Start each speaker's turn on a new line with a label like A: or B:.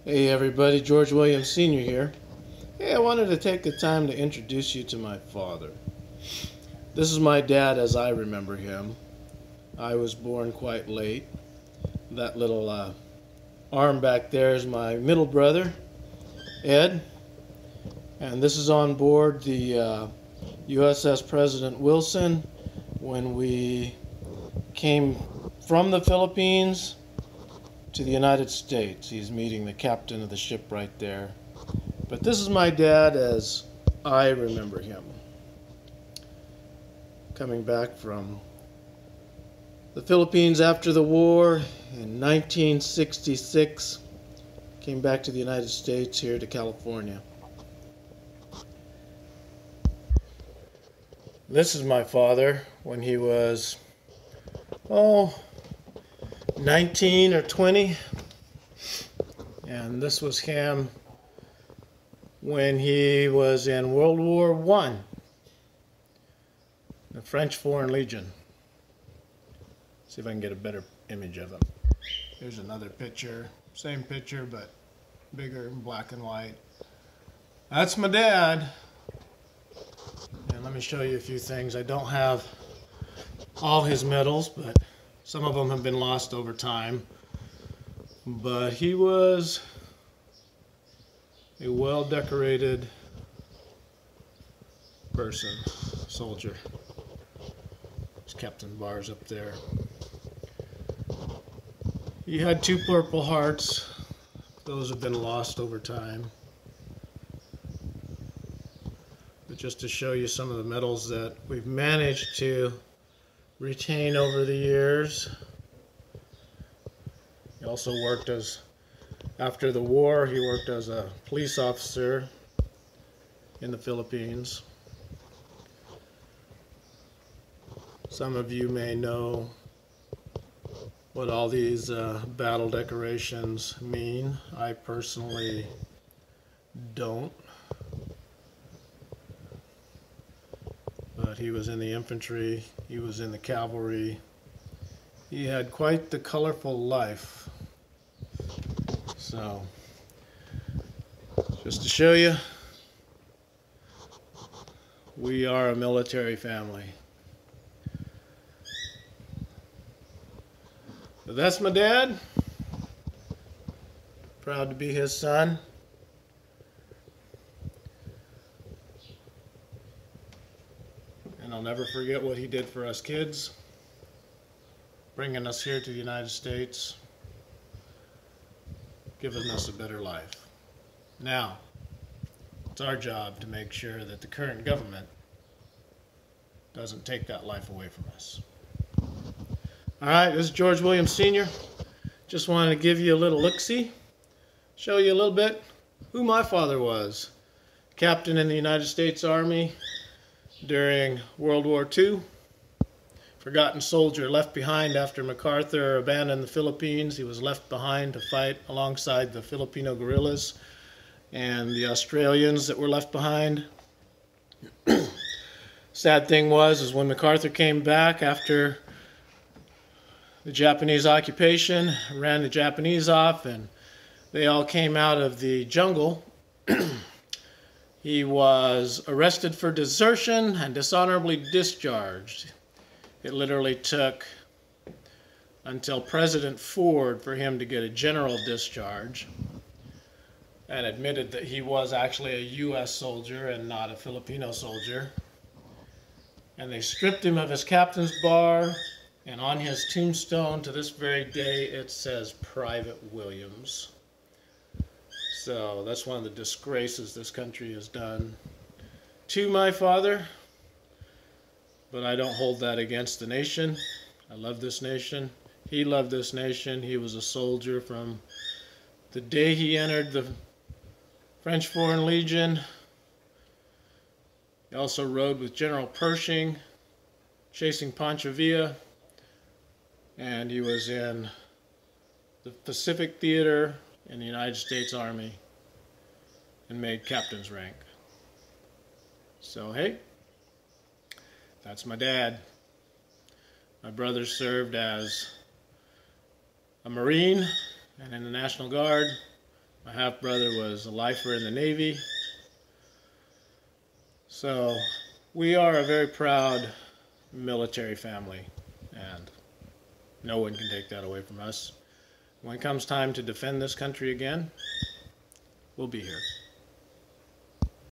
A: Hey everybody, George Williams Sr. here. Hey, I wanted to take the time to introduce you to my father. This is my dad as I remember him. I was born quite late. That little arm back there is my middle brother, Ed. And this is on board the USS President Wilson when we came from the Philippines to the United States. He's meeting the captain of the ship right there. But this is my dad as I remember him. Coming back from the Philippines after the war in 1966, came back to the United States, here to California. This is my father when he was, 19 or 20, and this was him when he was in World War I, the French Foreign Legion. See if I can get a better image of him. Here's another picture, same picture but bigger, black and white. That's my dad. And let me show you a few things. I don't have all his medals, but some of them have been lost over time. But he was a well-decorated person, soldier. There's Captain Bars up there. He had 2 Purple Hearts. Those have been lost over time. But just to show you some of the medals that we've managed to retain over the years. He also worked after the war, he worked as a police officer in the Philippines. Some of you may know what all these battle decorations mean. I personally don't. But he was in the infantry, he was in the cavalry. He had quite the colorful life. So, just to show you, we are a military family. So that's my dad. Proud to be his son. And I'll never forget what he did for us kids, bringing us here to the United States, giving us a better life. Now, it's our job to make sure that the current government doesn't take that life away from us. All right, this is George Williams Sr. Just wanted to give you a little look-see, show you a little bit who my father was. Captain in the United States Army during World War II. Forgotten soldier left behind after MacArthur abandoned the Philippines. He was left behind to fight alongside the Filipino guerrillas and the Australians that were left behind. Sad thing was when MacArthur came back after the Japanese occupation, ran the Japanese off, and they all came out of the jungle. He was arrested for desertion and dishonorably discharged. It literally took until President Ford for him to get a general discharge, and admitted that he was actually a U.S. soldier and not a Filipino soldier. And they stripped him of his captain's bar, and on his tombstone to this very day it says Private Williams. So that's one of the disgraces this country has done to my father. But I don't hold that against the nation. I love this nation. He loved this nation. He was a soldier from the day he entered the French Foreign Legion. He also rode with General Pershing, chasing Pancho Villa. And he was in the Pacific Theater in the United States Army and made captain's rank. So, hey, that's my dad. My brother served as a Marine and in the National Guard. My half-brother was a lifer in the Navy. So we are a very proud military family, and no one can take that away from us. When it comes time to defend this country again, we'll be here.